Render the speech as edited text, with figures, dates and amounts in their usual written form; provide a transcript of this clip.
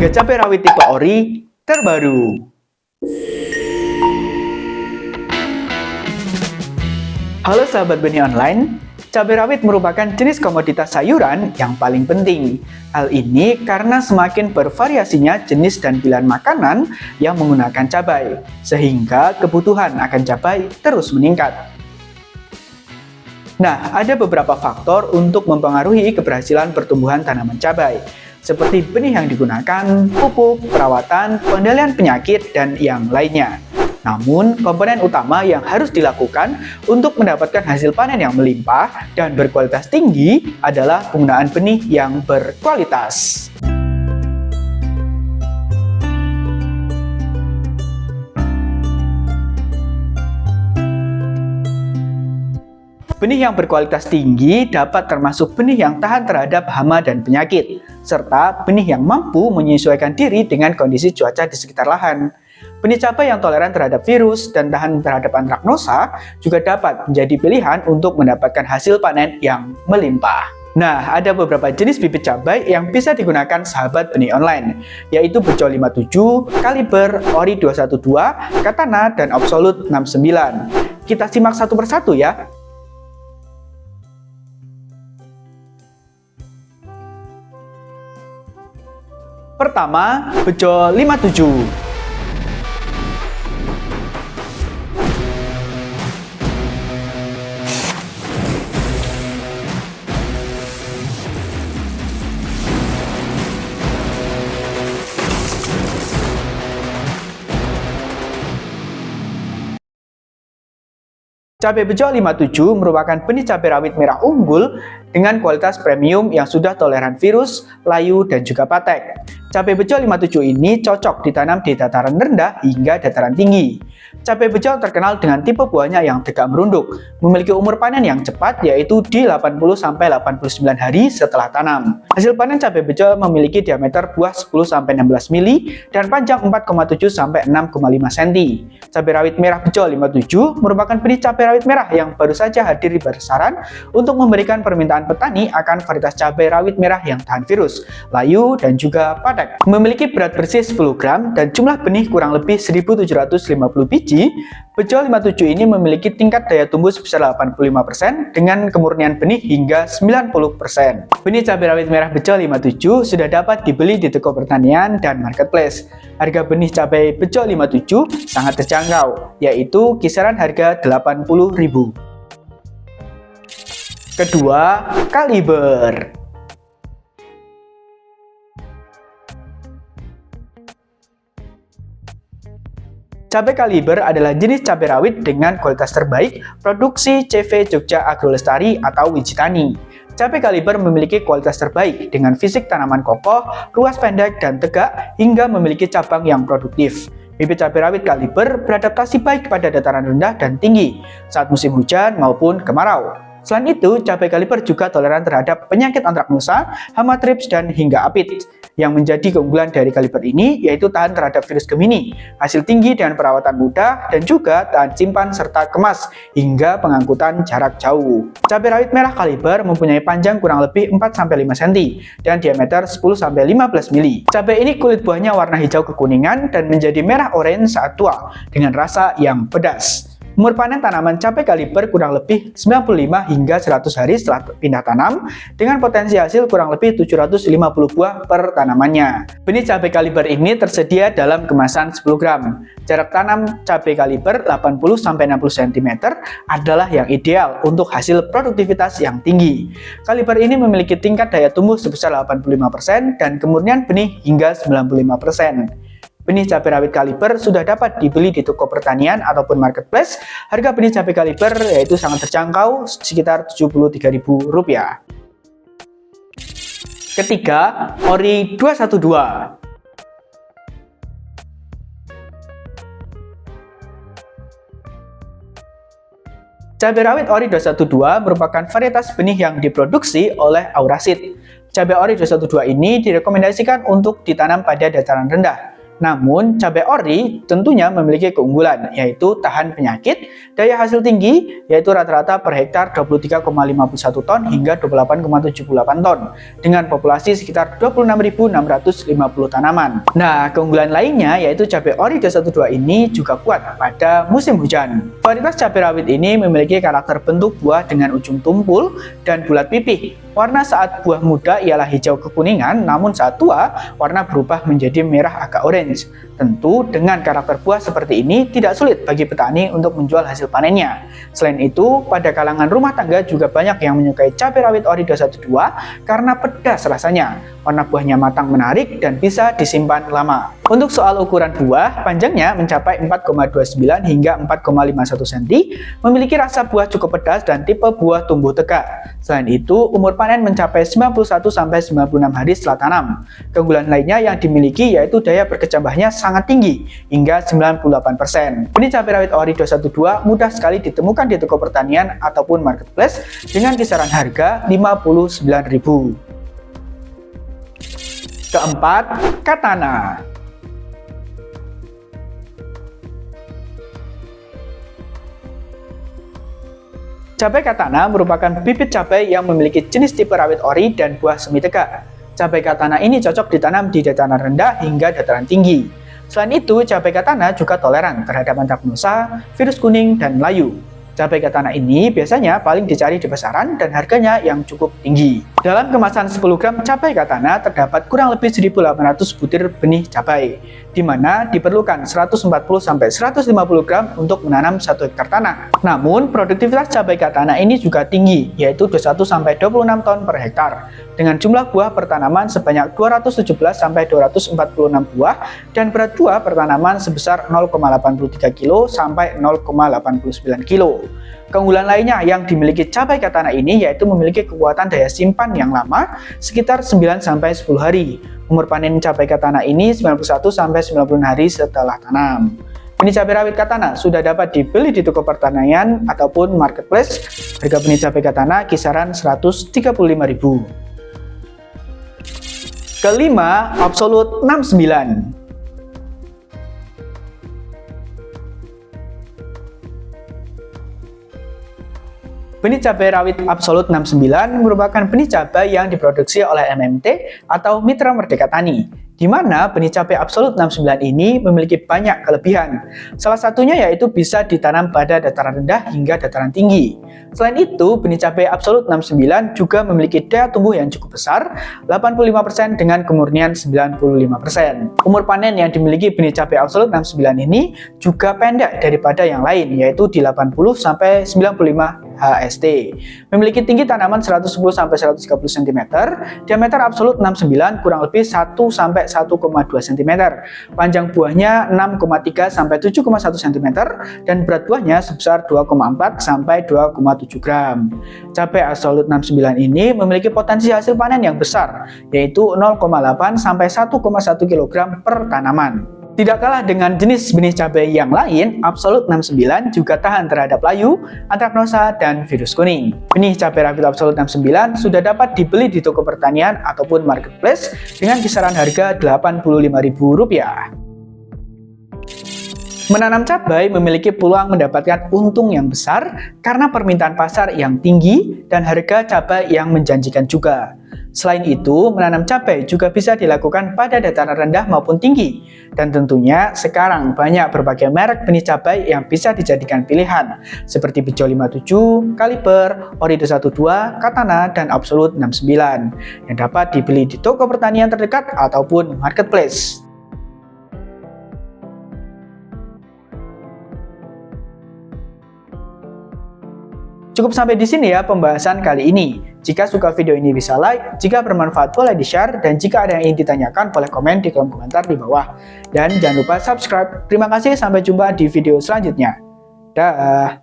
harga cabai rawit tipe ori terbaru. Halo sahabat benih online, cabai rawit merupakan jenis komoditas sayuran yang paling penting. Hal ini karena semakin bervariasinya jenis dan pilihan makanan yang menggunakan cabai, sehingga kebutuhan akan cabai terus meningkat. Nah, ada beberapa faktor untuk mempengaruhi keberhasilan pertumbuhan tanaman cabai, seperti benih yang digunakan, pupuk, perawatan, pengendalian penyakit, dan yang lainnya. Namun, komponen utama yang harus dilakukan untuk mendapatkan hasil panen yang melimpah dan berkualitas tinggi adalah penggunaan benih yang berkualitas. Benih yang berkualitas tinggi dapat termasuk benih yang tahan terhadap hama dan penyakit, serta benih yang mampu menyesuaikan diri dengan kondisi cuaca di sekitar lahan. Benih cabai yang toleran terhadap virus dan tahan terhadap antraknosa juga dapat menjadi pilihan untuk mendapatkan hasil panen yang melimpah. Nah, ada beberapa jenis bibit cabai yang bisa digunakan sahabat benih online, yaitu Bejo 57, Kaliber, Ori 212, Katana, dan Absolute 69. Kita simak satu persatu ya. Pertama, Bejo 57. Cabai Bejo 57 merupakan benih cabai rawit merah unggul dengan kualitas premium yang sudah toleran virus, layu, dan juga patek. Cabai Bejo 57 ini cocok ditanam di dataran rendah hingga dataran tinggi. Cabai Bejo terkenal dengan tipe buahnya yang tegak merunduk, memiliki umur panen yang cepat yaitu di 80-89 hari setelah tanam. Hasil panen cabai Bejo memiliki diameter buah 10-16 mili dan panjang 4,7-6,5 cm. Cabai rawit merah Bejo 57 merupakan benih cabai rawit merah yang baru saja hadir di pasaran untuk memberikan permintaan petani akan varietas cabai rawit merah yang tahan virus, layu, dan juga patek. Memiliki berat bersih 10 gram dan jumlah benih kurang lebih 1750 biji, Bejo 57 ini memiliki tingkat daya tumbuh sebesar 85% dengan kemurnian benih hingga 90%. Benih cabai rawit merah Bejo 57 sudah dapat dibeli di toko pertanian dan marketplace. Harga benih cabai Bejo 57 sangat terjangkau, yaitu kisaran harga Rp80.000. Kedua, Kaliber. Cabai Kaliber adalah jenis cabai rawit dengan kualitas terbaik produksi CV Jogja Agrolestari atau Wijitani. Cabai Kaliber memiliki kualitas terbaik dengan fisik tanaman kokoh, ruas pendek dan tegak hingga memiliki cabang yang produktif. Bibit cabai rawit Kaliber beradaptasi baik pada dataran rendah dan tinggi saat musim hujan maupun kemarau. Selain itu, cabai Kaliber juga toleran terhadap penyakit antraknosa, hama trips, dan hingga apit. Yang menjadi keunggulan dari Kaliber ini yaitu tahan terhadap virus Gemini, hasil tinggi dengan perawatan mudah, dan juga tahan simpan serta kemas hingga pengangkutan jarak jauh. Cabai rawit merah Kaliber mempunyai panjang kurang lebih 4-5 cm dan diameter 10-15 mili. Cabai ini kulit buahnya warna hijau kekuningan dan menjadi merah orange saat tua dengan rasa yang pedas. Umur panen tanaman cabai Kaliber kurang lebih 95 hingga 100 hari setelah pindah tanam dengan potensi hasil kurang lebih 750 buah per tanamannya. Benih cabai Kaliber ini tersedia dalam kemasan 10 gram. Jarak tanam cabai Kaliber 80-60 cm adalah yang ideal untuk hasil produktivitas yang tinggi. Kaliber ini memiliki tingkat daya tumbuh sebesar 85% dan kemurnian benih hingga 95%. Benih cabai rawit Kaliber sudah dapat dibeli di toko pertanian ataupun marketplace. Harga benih cabai Kaliber yaitu sangat terjangkau, sekitar Rp73.000. Ketiga, Ori 212. Cabai rawit Ori 212 merupakan varietas benih yang diproduksi oleh Auraseed. Cabai Ori 212 ini direkomendasikan untuk ditanam pada dataran rendah, Namun, cabai ori tentunya memiliki keunggulan, yaitu tahan penyakit, daya hasil tinggi, yaitu rata-rata per hektar 23,51 ton hingga 28,78 ton, dengan populasi sekitar 26.650 tanaman. Nah, keunggulan lainnya yaitu cabai ori 212 ini juga kuat pada musim hujan. Varietas cabai rawit ini memiliki karakter bentuk buah dengan ujung tumpul dan bulat pipih. Warna saat buah muda ialah hijau kekuningan, namun saat tua, warna berubah menjadi merah agak orange. Tentu, dengan karakter buah seperti ini, tidak sulit bagi petani untuk menjual hasil panennya. Selain itu, pada kalangan rumah tangga juga banyak yang menyukai cabai rawit ori 212 karena pedas rasanya. Warna buahnya matang menarik dan bisa disimpan lama. Untuk soal ukuran buah, panjangnya mencapai 4,29 hingga 4,51 cm, memiliki rasa buah cukup pedas dan tipe buah tumbuh tegak. Selain itu, umur panen mencapai 91-96 hari setelah tanam. Keunggulan lainnya yang dimiliki yaitu daya berkecambahnya sangat tinggi, hingga 98%. Benih cabai rawit ori 212 mudah sekali ditemukan di toko pertanian ataupun marketplace dengan kisaran harga Rp59.000. Keempat, Katana. Cabai Katana merupakan bibit cabai yang memiliki jenis tipe rawit ori dan buah semi tegak. Cabai Katana ini cocok ditanam di dataran rendah hingga dataran tinggi. Selain itu, cabai Katana juga toleran terhadap antraknosa, virus kuning, dan layu. Cabai Katana ini biasanya paling dicari di pasaran dan harganya yang cukup tinggi. Dalam kemasan 10 gram cabai Katana terdapat kurang lebih 1.800 butir benih cabai, di mana diperlukan 140-150 gram untuk menanam 1 hektar tanah. Namun, produktivitas cabai Katana ini juga tinggi, yaitu 21-26 ton per hektar, dengan jumlah buah per tanaman sebanyak 217-246 buah dan berat buah per tanaman sebesar 0,83 kg sampai 0,89 kg. Keunggulan lainnya yang dimiliki cabai Katana ini yaitu memiliki kekuatan daya simpan yang lama sekitar 9-10 hari. Umur panen cabai Katana ini 91-90 hari setelah tanam. Benih cabai rawit Katana sudah dapat dibeli di toko pertanian ataupun marketplace. Harga benih cabai Katana kisaran Rp135.000. Kelima, Absolute 69. Benih cabai rawit Absolute 69 merupakan benih cabai yang diproduksi oleh MMT atau Mitra Merdeka Tani, di mana benih cabai Absolute 69 ini memiliki banyak kelebihan. Salah satunya yaitu bisa ditanam pada dataran rendah hingga dataran tinggi. Selain itu, benih cabai Absolute 69 juga memiliki daya tumbuh yang cukup besar, 85% dengan kemurnian 95%. Umur panen yang dimiliki benih cabai Absolute 69 ini juga pendek daripada yang lain, yaitu di 80-95 HST. Memiliki tinggi tanaman 110-130 cm, diameter Absolute 69 kurang lebih 1-1,2 cm, panjang buahnya 6,3-7,1 cm, dan berat buahnya sebesar 2,4-2,7 gram. Cabai Absolute 69 ini memiliki potensi hasil panen yang besar, yaitu 0,8-1,1 kg per tanaman. Tidak kalah dengan jenis benih cabai yang lain, Absolute 69 juga tahan terhadap layu, antraknosa, dan virus kuning. Benih cabai rawit Absolute 69 sudah dapat dibeli di toko pertanian ataupun marketplace dengan kisaran harga Rp85.000. Menanam cabai memiliki peluang mendapatkan untung yang besar karena permintaan pasar yang tinggi dan harga cabai yang menjanjikan juga. Selain itu, menanam cabai juga bisa dilakukan pada dataran rendah maupun tinggi. Dan tentunya sekarang banyak berbagai merek benih cabai yang bisa dijadikan pilihan, seperti Bejo 57, Kaliber, Ori 212, Katana, dan Absolute 69, yang dapat dibeli di toko pertanian terdekat ataupun marketplace. Cukup sampai di sini ya pembahasan kali ini. Jika suka video ini bisa like, jika bermanfaat boleh di-share, dan jika ada yang ingin ditanyakan boleh komen di kolom komentar di bawah. Dan jangan lupa subscribe. Terima kasih, sampai jumpa di video selanjutnya. Dah.